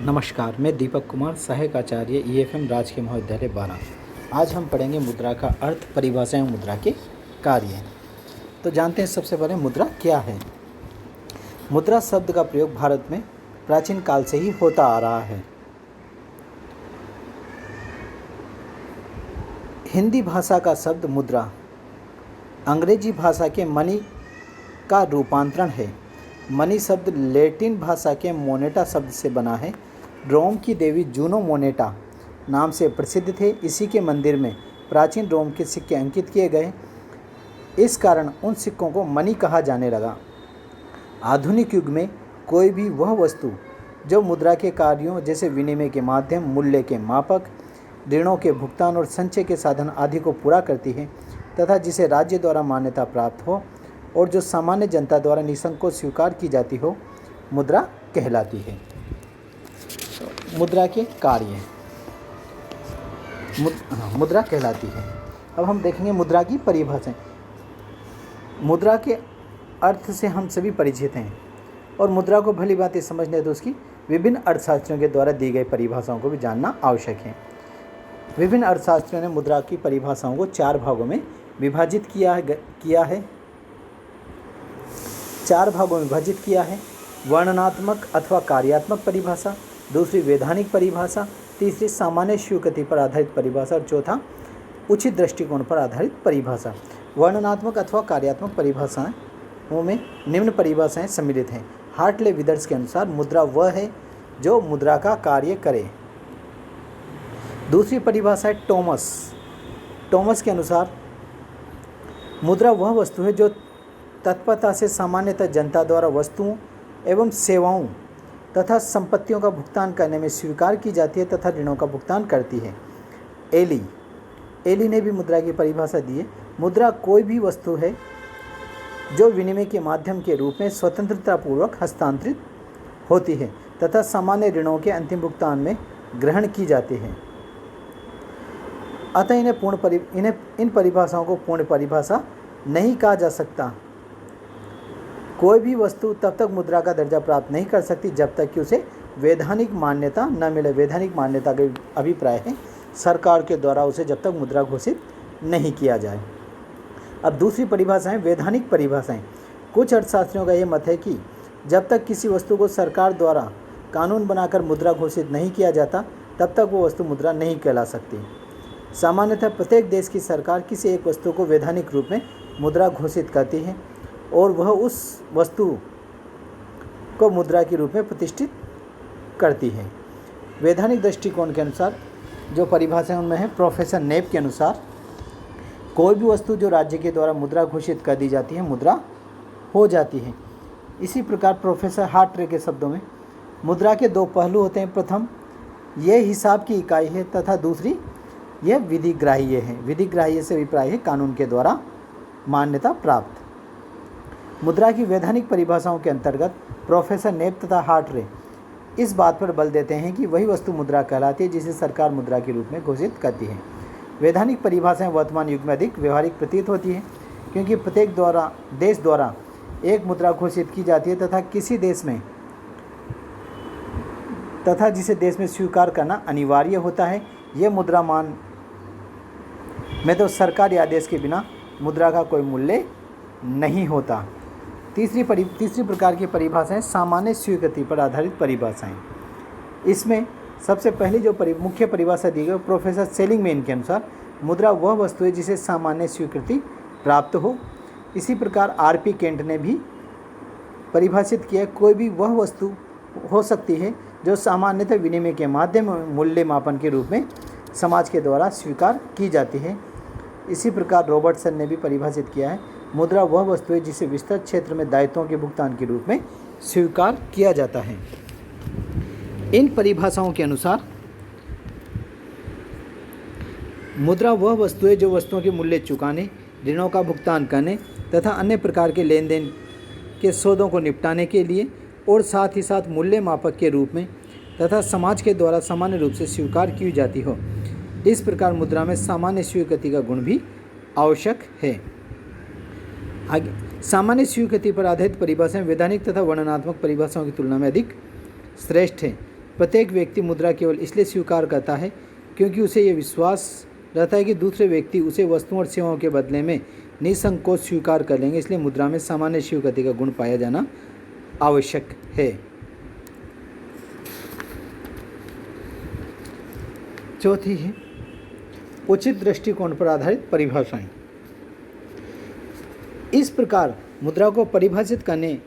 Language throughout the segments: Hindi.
नमस्कार, मैं दीपक कुमार, सहायक आचार्य ईएफएम राजकीय महाविद्यालय बारा। आज हम पढ़ेंगे मुद्रा का अर्थ, परिभाषा एवं मुद्रा के कार्य। तो जानते हैं सबसे पहले मुद्रा क्या है। मुद्रा शब्द का प्रयोग भारत में प्राचीन काल से ही होता आ रहा है। हिंदी भाषा का शब्द मुद्रा अंग्रेजी भाषा के मनी का रूपांतरण है। मनी शब्द लैटिन भाषा के मोनेटा शब्द से बना है। रोम की देवी जूनो मोनेटा नाम से प्रसिद्ध थे। इसी के मंदिर में प्राचीन रोम के सिक्के अंकित किए गए। इस कारण उन सिक्कों को मनी कहा जाने लगा। आधुनिक युग में कोई भी वह वस्तु जो मुद्रा के कार्यों जैसे विनिमय के माध्यम, मूल्य के मापक, ऋणों के भुगतान और संचय के साधन आदि को पूरा करती है तथा जिसे राज्य द्वारा मान्यता प्राप्त हो और जो सामान्य जनता द्वारा निसंकोच स्वीकार की जाती हो, मुद्रा कहलाती है। मुद्रा के कार्य मुद्रा कहलाती है। अब हम देखेंगे मुद्रा की परिभाषाएं। मुद्रा के अर्थ से हम सभी परिचित हैं और मुद्रा को भली बात समझने तो उसकी विभिन्न अर्थशास्त्रियों के द्वारा दी गई परिभाषाओं को भी जानना आवश्यक है। विभिन्न अर्थशास्त्रियों ने मुद्रा की परिभाषाओं को 4 भागों में विभाजित किया है। 4 भागों में विभाजित किया है। वर्णनात्मक अथवा कार्यात्मक परिभाषा, दूसरी वैधानिक परिभाषा, तीसरी सामान्य स्वीकृति पर आधारित परिभाषा और चौथा उचित दृष्टिकोण पर आधारित परिभाषा। वर्णनात्मक अथवा कार्यात्मक परिभाषाओं में निम्न परिभाषाएं सम्मिलित हैं। हार्टले विदर्स के अनुसार मुद्रा वह है जो मुद्रा का कार्य करे। दूसरी परिभाषा है टॉमस के अनुसार मुद्रा वह वस्तु है जो तत्परता से सामान्यतः जनता द्वारा वस्तुओं एवं सेवाओं तथा संपत्तियों का भुगतान करने में स्वीकार की जाती है तथा ऋणों का भुगतान करती है। एली ने भी मुद्रा की परिभाषा दी है। मुद्रा कोई भी वस्तु है जो विनिमय के माध्यम के रूप में स्वतंत्रतापूर्वक हस्तांतरित होती है तथा सामान्य ऋणों के अंतिम भुगतान में ग्रहण की जाती है। अतः इन परिभाषाओं को पूर्ण परिभाषा नहीं कहा जा सकता। कोई भी वस्तु तब तक मुद्रा का दर्जा प्राप्त नहीं कर सकती जब तक कि उसे वैधानिक मान्यता न मिले। वैधानिक मान्यता का अभिप्राय है सरकार के द्वारा उसे जब तक मुद्रा घोषित नहीं किया जाए। अब दूसरी परिभाषा है वैधानिक परिभाषाएं। कुछ अर्थशास्त्रियों का यह मत है कि जब तक किसी वस्तु को सरकार द्वारा कानून बनाकर मुद्रा घोषित नहीं किया जाता तब तक वो वस्तु मुद्रा नहीं कहला सकती। सामान्यतः प्रत्येक देश की सरकार किसी एक वस्तु को वैधानिक रूप में मुद्रा घोषित करती है और वह उस वस्तु को मुद्रा के रूप में प्रतिष्ठित करती है। वैधानिक दृष्टिकोण के अनुसार जो परिभाषा उनमें है, प्रोफेसर नेप के अनुसार कोई भी वस्तु जो राज्य के द्वारा मुद्रा घोषित कर दी जाती है मुद्रा हो जाती है। इसी प्रकार प्रोफेसर हार्टले के शब्दों में मुद्रा के 2 पहलू होते हैं। प्रथम, यह हिसाब की इकाई है तथा दूसरी यह विधिग्राह्य है। विधिग्राह्य से अभिप्राय है कानून के द्वारा मान्यता प्राप्त। मुद्रा की वैधानिक परिभाषाओं के अंतर्गत प्रोफेसर नेप तथा हार्टले इस बात पर बल देते हैं कि वही वस्तु मुद्रा कहलाती है जिसे सरकार मुद्रा के रूप में घोषित करती है। वैधानिक परिभाषाएं वर्तमान युग में अधिक व्यवहारिक प्रतीत होती है क्योंकि प्रत्येक देश द्वारा एक मुद्रा घोषित की जाती है तथा जिसे देश में स्वीकार करना अनिवार्य होता है। यह मुद्रा मान में तो सरकारी आदेश के बिना मुद्रा का कोई मूल्य नहीं होता। तीसरी प्रकार की परिभाषाएं सामान्य स्वीकृति पर आधारित परिभाषाएं। इसमें सबसे पहली जो मुख्य परिभाषा दी गई प्रोफेसर सेलिंगमैन के अनुसार मुद्रा वह वस्तु है जिसे सामान्य स्वीकृति प्राप्त हो। इसी प्रकार आरपी केंट ने भी परिभाषित किया कोई भी वह वस्तु हो सकती है जो सामान्यतः विनिमय के माध्यम मूल्य मापन के रूप में समाज के द्वारा स्वीकार की जाती है। इसी प्रकार रॉबर्टसन ने भी परिभाषित किया है मुद्रा वह वस्तु है जिसे विस्तृत क्षेत्र में दायित्वों के भुगतान के रूप में स्वीकार किया जाता है। इन परिभाषाओं के अनुसार मुद्रा वह वस्तु है जो वस्तुओं के मूल्य चुकाने, ऋणों का भुगतान करने तथा अन्य प्रकार के लेन देन के सौदों को निपटाने के लिए और साथ ही साथ मूल्य मापक के रूप में तथा समाज के द्वारा सामान्य रूप से स्वीकार की जाती हो। इस प्रकार मुद्रा में सामान्य स्वीकृति का गुण भी आवश्यक है। आगे, सामान्य स्वीकृति पर आधारित परिभाषाएं वैधानिक तथा वर्णनात्मक परिभाषाओं की तुलना में अधिक श्रेष्ठ है। प्रत्येक व्यक्ति मुद्रा केवल इसलिए स्वीकार करता है क्योंकि उसे यह विश्वास रहता है कि दूसरे व्यक्ति उसे वस्तुओं और सेवाओं के बदले में निसंकोच स्वीकार कर लेंगे। इसलिए मुद्रा में सामान्य स्वीकृति का गुण पाया जाना आवश्यक है। चौथी है उचित दृष्टिकोण पर आधारित परिभाषाएं। इस प्रकार मुद्रा को परिभाषित करने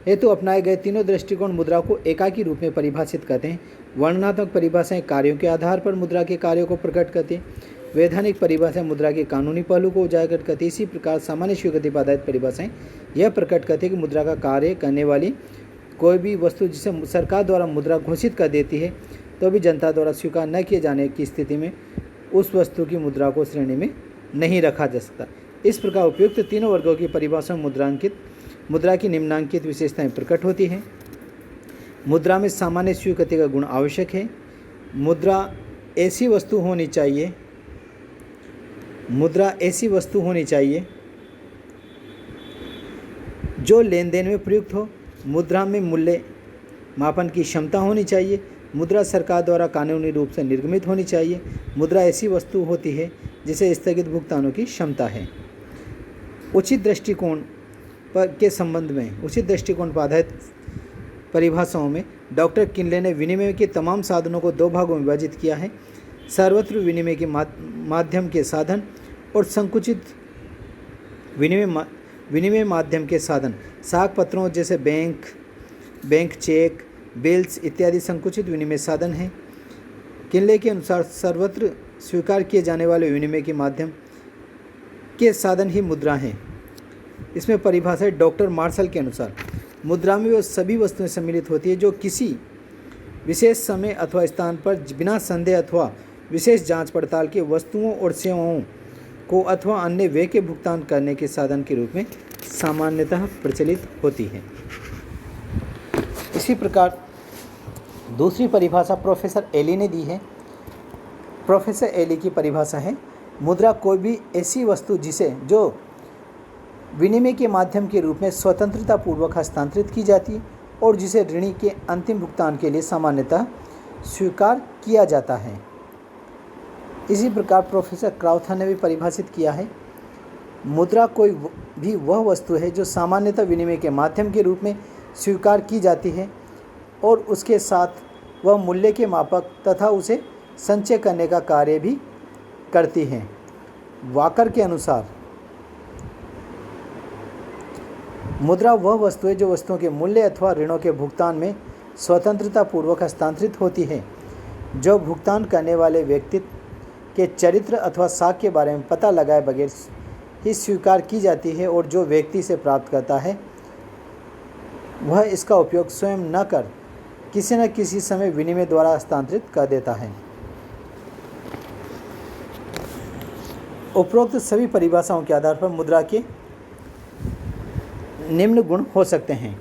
हेतु अपनाए गए तीनों दृष्टिकोण मुद्रा को एकाकी रूप में परिभाषित करते हैं। वर्णनात्मक परिभाषाएं कार्यों के आधार पर मुद्रा के कार्यों को प्रकट करती हैं। वैधानिक परिभाषाएं मुद्रा के कानूनी पहलू को उजागर करती है। इसी प्रकार सामान्य स्वीकृति पर आधारित परिभाषाएं यह प्रकट करती है कि मुद्रा का कार्य करने वाली कोई भी वस्तु जिसे सरकार द्वारा मुद्रा घोषित कर देती है तो भी जनता द्वारा स्वीकार न किए जाने की स्थिति में उस वस्तु की मुद्रा को श्रेणी में नहीं रखा जा सकता। इस प्रकार उपयुक्त तीनों वर्गों की परिभाषा मुद्रा की निम्नांकित विशेषताएं प्रकट होती हैं। मुद्रा में सामान्य स्वीकृति का गुण आवश्यक है। मुद्रा ऐसी वस्तु होनी चाहिए जो लेन देन में प्रयुक्त हो। मुद्रा में मूल्य मापन की क्षमता होनी चाहिए। मुद्रा सरकार द्वारा कानूनी रूप से निर्गमित होनी चाहिए। मुद्रा ऐसी वस्तु होती है जिसे स्थगित भुगतानों की क्षमता है। उचित दृष्टिकोण पर आधारित परिभाषाओं में डॉक्टर किनले ने विनिमय के तमाम साधनों को दो भागों में विभाजित किया है: सर्वत्र विनिमय के माध्यम के साधन और संकुचित विनिमय माध्यम के साधन। साख पत्रों जैसे बैंक चेक, बिल्स इत्यादि संकुचित विनिमय साधन हैं। किनले के अनुसार सर्वत्र स्वीकार किए जाने वाले विनिमय के माध्यम के साधन ही मुद्रा हैं। इसमें परिभाषा है डॉक्टर मार्शल के अनुसार मुद्रा में वो सभी वस्तुएं सम्मिलित होती है जो किसी विशेष समय अथवा स्थान पर बिना संदेह अथवा विशेष जांच पड़ताल के वस्तुओं और सेवाओं को अथवा अन्य व्यय के भुगतान करने के साधन के रूप में सामान्यतः प्रचलित होती है। इसी प्रकार दूसरी परिभाषा प्रोफेसर एली ने दी है। प्रोफेसर एली की परिभाषा है मुद्रा कोई भी ऐसी वस्तु जो विनिमय के माध्यम के रूप में स्वतंत्रता पूर्वक हस्तांतरित की जाती है और जिसे ऋणी के अंतिम भुगतान के लिए सामान्यतः स्वीकार किया जाता है। इसी प्रकार प्रोफेसर क्राउथर ने भी परिभाषित किया है मुद्रा कोई भी वह वस्तु है जो सामान्यतः विनिमय के माध्यम के रूप में स्वीकार की जाती है और उसके साथ वह मूल्य के मापक तथा उसे संचय करने का कार्य भी करती है। वाकर के अनुसार मुद्रा वह वस्तु है जो वस्तुओं के मूल्य अथवा ऋणों के भुगतान में स्वतंत्रता पूर्वक हस्तांतरित होती है, जो भुगतान करने वाले व्यक्ति के चरित्र अथवा साख के बारे में पता लगाए बगैर ही स्वीकार की जाती है और जो व्यक्ति से प्राप्त करता है वह इसका उपयोग स्वयं न कर किसी न किसी समय विनिमय द्वारा हस्तांतरित कर देता है। उपरोक्त सभी परिभाषाओं के आधार पर मुद्रा के निम्न गुण हो सकते हैं।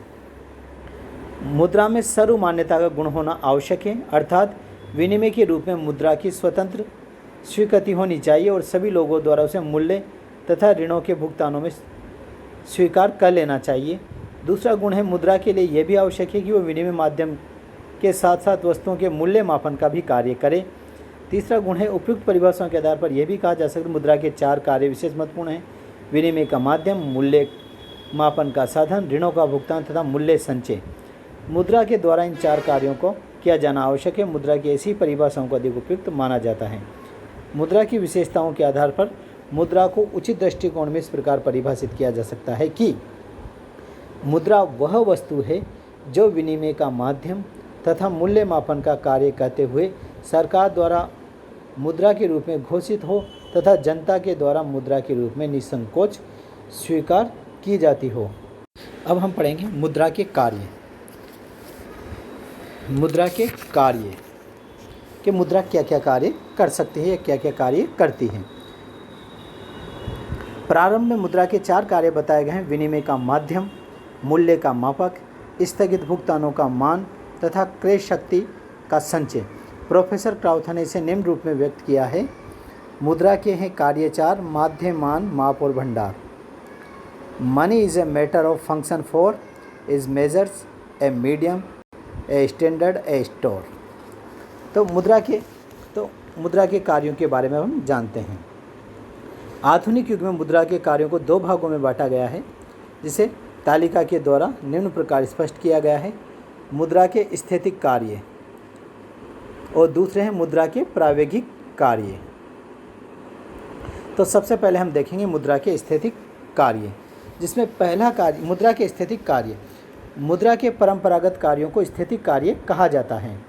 मुद्रा में सर्व मान्यता का गुण होना आवश्यक है, अर्थात विनिमय के रूप में मुद्रा की स्वतंत्र स्वीकृति होनी चाहिए और सभी लोगों द्वारा उसे मूल्य तथा ऋणों के भुगतानों में स्वीकार कर लेना चाहिए। दूसरा गुण है मुद्रा के लिए यह भी आवश्यक है कि वह विनिमय माध्यम के साथ साथ वस्तुओं के मूल्य मापन का भी कार्य करे। तीसरा गुण है उपयुक्त परिभाषाओं के आधार पर यह भी कहा जा सकता है मुद्रा के चार कार्य विशेष महत्वपूर्ण हैं: विनिमय का माध्यम, मूल्य मापन का साधन, ऋणों का भुगतान तथा मूल्य संचय। मुद्रा के द्वारा इन चार कार्यों को किया जाना आवश्यक है। मुद्रा की ऐसी परिभाषाओं को अधिक उपयुक्त माना जाता है। मुद्रा की विशेषताओं के आधार पर मुद्रा को उचित दृष्टिकोण में इस प्रकार परिभाषित किया जा सकता है कि मुद्रा वह वस्तु है जो विनिमय का माध्यम तथा मूल्य मापन का कार्य करते हुए सरकार द्वारा मुद्रा के रूप में घोषित हो तथा जनता के द्वारा मुद्रा के रूप में निसंकोच स्वीकार की जाती हो। अब हम पढ़ेंगे मुद्रा के कार्य। मुद्रा के कार्य कि मुद्रा क्या क्या कार्य कर सकती है या क्या क्या कार्य करती है। प्रारंभ में मुद्रा के चार कार्य बताए गए हैं: विनिमय का माध्यम, मूल्य का मापक, स्थगित भुगतानों का मान तथा क्रय शक्ति का संचय। प्रोफेसर क्राउथर ने इसे निम्न रूप में व्यक्त किया है: मुद्रा के हैं कार्य चार: माध्यम, मान, माप और भंडार। Money is a matter of function for is measures a medium a standard A store. तो मुद्रा के कार्यों के बारे में हम जानते हैं। आधुनिक युग में मुद्रा के कार्यों को दो भागों में बांटा गया है, जिसे तालिका के द्वारा निम्न प्रकार स्पष्ट किया गया है। मुद्रा के स्थैतिक कार्य और दूसरे हैं मुद्रा के प्रायोगिक कार्य। तो सबसे पहले हम देखेंगे मुद्रा के स्थैतिक कार्य, जिसमें पहला कार्य मुद्रा के स्थैतिक कार्य। मुद्रा के परंपरागत कार्यों को स्थैतिक कार्य कहा जाता है।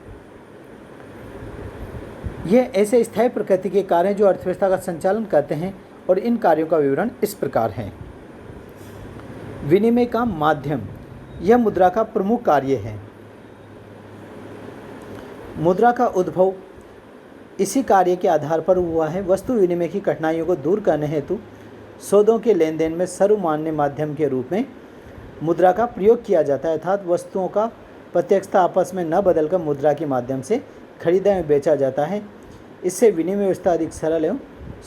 ये ऐसे स्थायी प्रकृति के कार्य हैं जो अर्थव्यवस्था का संचालन करते हैं, और इन कार्यों का विवरण इस प्रकार है। विनिमय का माध्यम, यह मुद्रा का प्रमुख कार्य है। मुद्रा का उद्भव इसी कार्य के आधार पर हुआ है। वस्तु विनिमय की कठिनाइयों को दूर करने हेतु सौदों के लेन देन में सर्वमान्य माध्यम के रूप में मुद्रा का प्रयोग किया जाता है, अर्थात वस्तुओं का प्रत्यक्षता आपस में न बदलकर मुद्रा के माध्यम से खरीदा एवं बेचा जाता है। इससे विनिमय व्यवस्था अधिक सरल एवं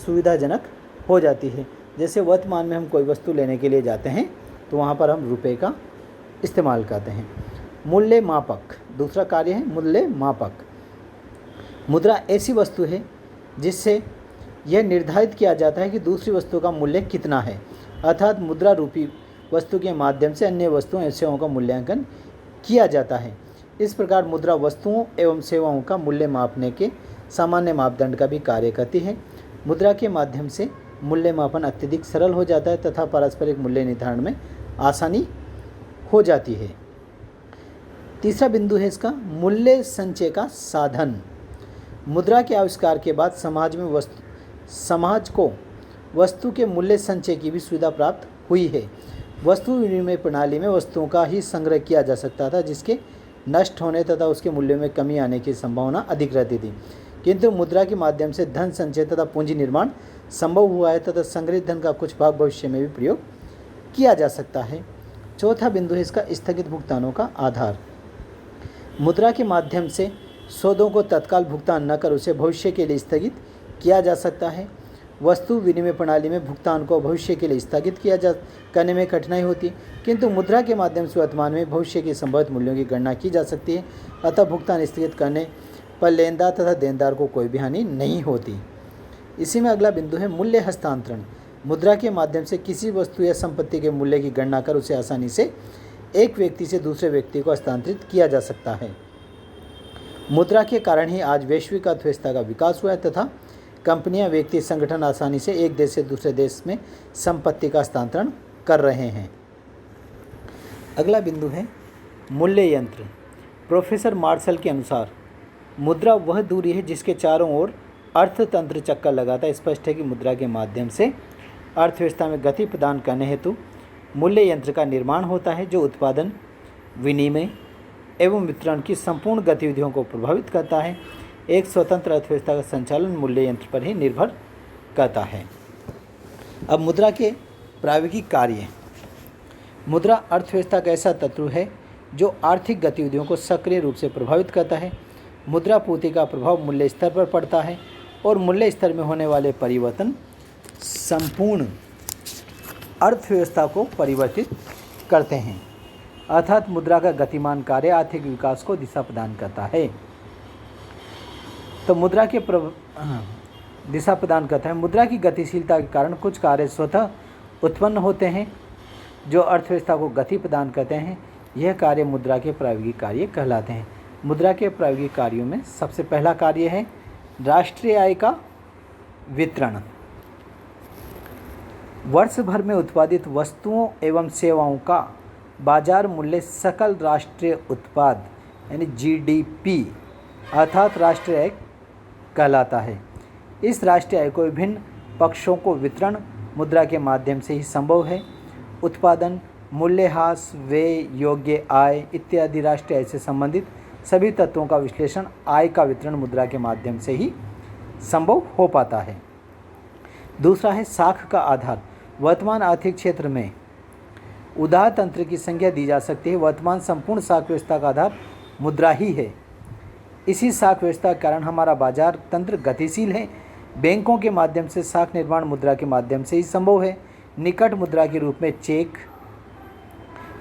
सुविधाजनक हो जाती है। जैसे वर्तमान में हम कोई वस्तु लेने के लिए जाते हैं तो वहाँ पर हम रुपए का इस्तेमाल करते हैं। मूल्य मापक, दूसरा कार्य है मूल्य मापक। मुद्रा ऐसी वस्तु है जिससे यह निर्धारित किया जाता है कि दूसरी वस्तु का मूल्य कितना है, अर्थात मुद्रा रूपी वस्तु के माध्यम से अन्य वस्तुओं एवं सेवाओं का मूल्यांकन किया जाता है। इस प्रकार मुद्रा वस्तुओं एवं सेवाओं का मूल्य मापने के सामान्य मापदंड का भी कार्य करती है। मुद्रा के माध्यम से मूल्य मापन अत्यधिक सरल हो जाता है तथा पारस्परिक मूल्य निर्धारण में आसानी हो जाती है। तीसरा बिंदु है इसका मूल्य संचय का साधन। मुद्रा के आविष्कार के बाद समाज को वस्तु के मूल्य संचय की भी सुविधा प्राप्त हुई है। वस्तु विनिमय प्रणाली में वस्तुओं का ही संग्रह किया जा सकता था, जिसके नष्ट होने तथा उसके मूल्य में कमी आने की संभावना अधिक रहती थी, किंतु मुद्रा के माध्यम से धन संचय तथा पूंजी निर्माण संभव हुआ है तथा संग्रहित धन का कुछ भाग भविष्य में भी प्रयोग किया जा सकता है। चौथा बिंदु है इसका स्थगित भुगतानों का आधार। मुद्रा के माध्यम से सौदों को तत्काल भुगतान न कर उसे भविष्य के लिए स्थगित किया जा सकता है। वस्तु विनिमय प्रणाली में भुगतान को भविष्य के लिए स्थगित करने में कठिनाई होती है, किंतु मुद्रा के माध्यम से वर्तमान में भविष्य के संभावित मूल्यों की गणना की जा सकती है। अतः भुगतान स्थगित करने पर लेनदार तथा देनदार को कोई भी हानि नहीं होती। इसी में अगला बिंदु है मूल्य हस्तांतरण। मुद्रा के माध्यम से किसी वस्तु या संपत्ति के मूल्य की गणना कर उसे आसानी से एक व्यक्ति से दूसरे व्यक्ति को हस्तांतरित किया जा सकता है। मुद्रा के कारण ही आज वैश्विक अर्थव्यवस्था का विकास हुआ है तथा कंपनियां, व्यक्ति, संगठन आसानी से एक देश से दूसरे देश में संपत्ति का हस्तांतरण कर रहे हैं। अगला बिंदु है मूल्य यंत्र। प्रोफेसर मार्शल के अनुसार मुद्रा वह दूरी है जिसके चारों ओर अर्थतंत्र चक्कर लगाता है। स्पष्ट है कि मुद्रा के माध्यम से अर्थव्यवस्था में गति प्रदान करने हेतु मूल्य यंत्र का निर्माण होता है, जो उत्पादन, विनिमय एवं वितरण की संपूर्ण गतिविधियों को प्रभावित करता है। एक स्वतंत्र अर्थव्यवस्था का संचालन मूल्य यंत्र पर ही निर्भर करता है। अब मुद्रा के प्रायोगिक कार्य। मुद्रा अर्थव्यवस्था का ऐसा तत्व है जो आर्थिक गतिविधियों को सक्रिय रूप से प्रभावित करता है। मुद्रा पूर्ति का प्रभाव मूल्य स्तर पर पड़ता है और मूल्य स्तर में होने वाले परिवर्तन संपूर्ण अर्थव्यवस्था को परिवर्तित करते हैं, अर्थात मुद्रा का गतिमान कार्य आर्थिक विकास को दिशा प्रदान करता है। तो मुद्रा के दिशा प्रदान करता है। मुद्रा की गतिशीलता के कारण कुछ कार्य स्वतः उत्पन्न होते हैं जो अर्थव्यवस्था को गति प्रदान करते हैं। यह कार्य मुद्रा के प्रायोगिक कार्य कहलाते हैं। मुद्रा के प्रायोगिक कार्यों में सबसे पहला कार्य है राष्ट्रीय आय का वितरण। वर्ष भर में उत्पादित वस्तुओं एवं सेवाओं का बाजार मूल्य सकल राष्ट्रीय उत्पाद यानी GDP अर्थात राष्ट्रीय आय कहलाता है। इस राष्ट्रीय आय को विभिन्न पक्षों को वितरण मुद्रा के माध्यम से ही संभव है। उत्पादन, मूल्यह्रास, व्यय, योग्य आय इत्यादि राष्ट्रीय आय से संबंधित सभी तत्वों का विश्लेषण आय का वितरण मुद्रा के माध्यम से ही संभव हो पाता है। दूसरा है साख का आधार। वर्तमान आर्थिक क्षेत्र में उदार तंत्र की संख्या दी जा सकती है। वर्तमान संपूर्ण साख व्यवस्था का आधार मुद्रा ही है। इसी साख व्यवस्था के कारण हमारा बाजार तंत्र गतिशील है। बैंकों के माध्यम से साख निर्माण मुद्रा के माध्यम से ही संभव है। निकट मुद्रा के रूप में चेक,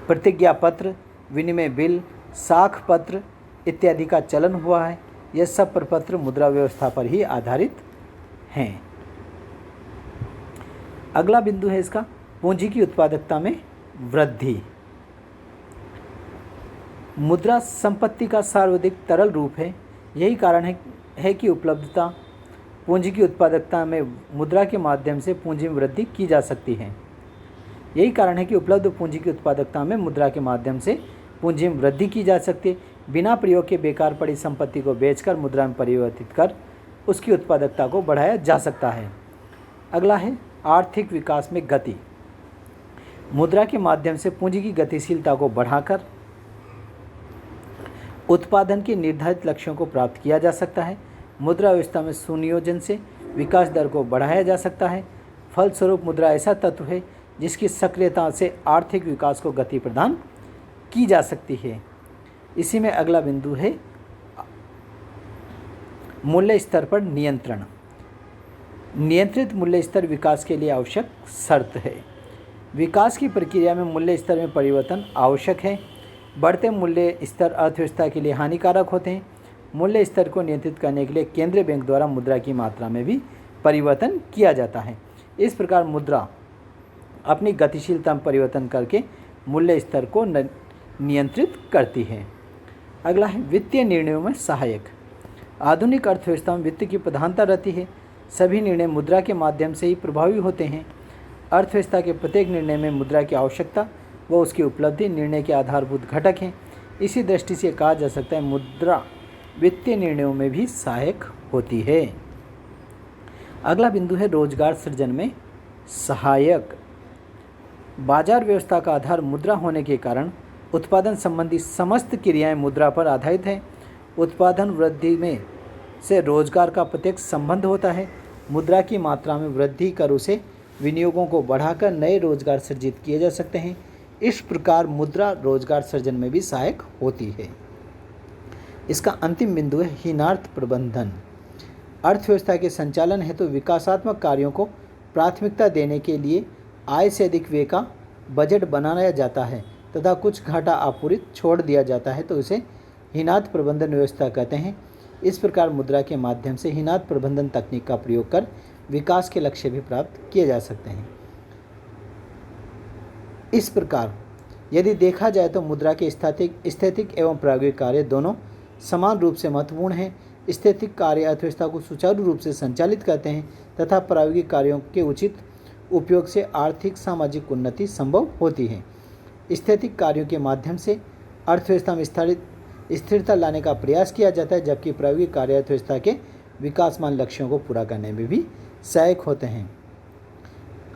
प्रतिज्ञा पत्र, विनिमय बिल, साख पत्र इत्यादि का चलन हुआ है। यह सब प्रपत्र मुद्रा व्यवस्था पर ही आधारित हैं। अगला बिंदु है इसका पूंजी की उत्पादकता में वृद्धि। मुद्रा संपत्ति का सर्वाधिक तरल रूप है। यही कारण है कि उपलब्धता पूंजी की उत्पादकता में मुद्रा के माध्यम से पूंजी में वृद्धि की जा सकती है। यही कारण है कि उपलब्ध पूंजी की उत्पादकता में मुद्रा के माध्यम से पूंजी में वृद्धि की जा सकती है। बिना प्रयोग के बेकार पड़ी संपत्ति को बेचकर मुद्रा में परिवर्तित कर उसकी उत्पादकता को बढ़ाया जा सकता है। अगला है आर्थिक विकास में गति। मुद्रा के माध्यम से पूंजी की गतिशीलता को बढ़ाकर उत्पादन के निर्धारित लक्ष्यों को प्राप्त किया जा सकता है। मुद्रा व्यवस्था में सुनियोजन से विकास दर को बढ़ाया जा सकता है। फलस्वरूप मुद्रा ऐसा तत्व है जिसकी सक्रियता से आर्थिक विकास को गति प्रदान की जा सकती है। इसी में अगला बिंदु है मूल्य स्तर पर नियंत्रण। नियंत्रित मूल्य स्तर विकास के लिए आवश्यक शर्त है। विकास की प्रक्रिया में मूल्य स्तर में परिवर्तन आवश्यक है। बढ़ते मूल्य स्तर अर्थव्यवस्था के लिए हानिकारक होते हैं। मूल्य स्तर को नियंत्रित करने के लिए केंद्रीय बैंक द्वारा मुद्रा की मात्रा में भी परिवर्तन किया जाता है। इस प्रकार मुद्रा अपनी गतिशीलता में परिवर्तन करके मूल्य स्तर को नियंत्रित करती है। अगला है वित्तीय निर्णयों में सहायक। आधुनिक अर्थव्यवस्था में वित्त की प्रधानता रहती है। सभी निर्णय मुद्रा के माध्यम से ही प्रभावी होते हैं। अर्थव्यवस्था के प्रत्येक निर्णय में मुद्रा की आवश्यकता व उसकी उपलब्धि निर्णय के आधारभूत घटक हैं। इसी दृष्टि से कहा जा सकता है मुद्रा वित्तीय निर्णयों में भी सहायक होती है। अगला बिंदु है रोजगार सृजन में सहायक। बाजार व्यवस्था का आधार मुद्रा होने के कारण उत्पादन संबंधी समस्त क्रियाएं मुद्रा पर आधारित हैं। उत्पादन वृद्धि में से रोजगार का प्रत्यक्ष संबंध होता है। मुद्रा की मात्रा में वृद्धि कर उसे विनियोगों को बढ़ाकर नए रोजगार सृजित किए जा सकते हैं। इस प्रकार मुद्रा रोजगार सृजन में भी सहायक होती है। इसका अंतिम बिंदु है हीनार्थ प्रबंधन। अर्थव्यवस्था के संचालन हेतु विकासात्मक कार्यों को प्राथमिकता देने के लिए आय से अधिक व्यय का बजट बनाया जाता है तथा कुछ घाटा आपूरित छोड़ दिया जाता है तो इसे हीनार्थ प्रबंधन व्यवस्था कहते हैं। इस प्रकार मुद्रा के माध्यम से हीनार्थ प्रबंधन तकनीक का प्रयोग कर विकास के लक्ष्य भी प्राप्त किए जा सकते हैं। इस प्रकार यदि देखा जाए तो मुद्रा के स्थैतिक एवं प्रायोगिक कार्य दोनों समान रूप से महत्वपूर्ण हैं। स्थैतिक कार्य अर्थव्यवस्था को सुचारू रूप से संचालित करते हैं तथा प्रायोगिक कार्यों के उचित उपयोग से आर्थिक सामाजिक उन्नति संभव होती है। स्थैतिक कार्यों के माध्यम से अर्थव्यवस्था में स्थिरता लाने का प्रयास किया जाता है, जबकि प्रायोगिक कार्य अर्थव्यवस्था के विकासमान लक्ष्यों को पूरा करने में भी सहायक होते हैं।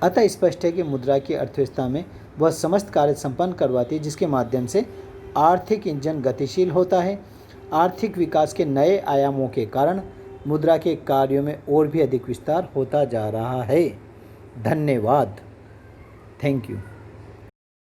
अतः स्पष्ट है कि मुद्रा की अर्थव्यवस्था में वह समस्त कार्य संपन्न करवाती है जिसके माध्यम से आर्थिक इंजन गतिशील होता है। आर्थिक विकास के नए आयामों के कारण मुद्रा के कार्यों में और भी अधिक विस्तार होता जा रहा है। धन्यवाद। Thank you.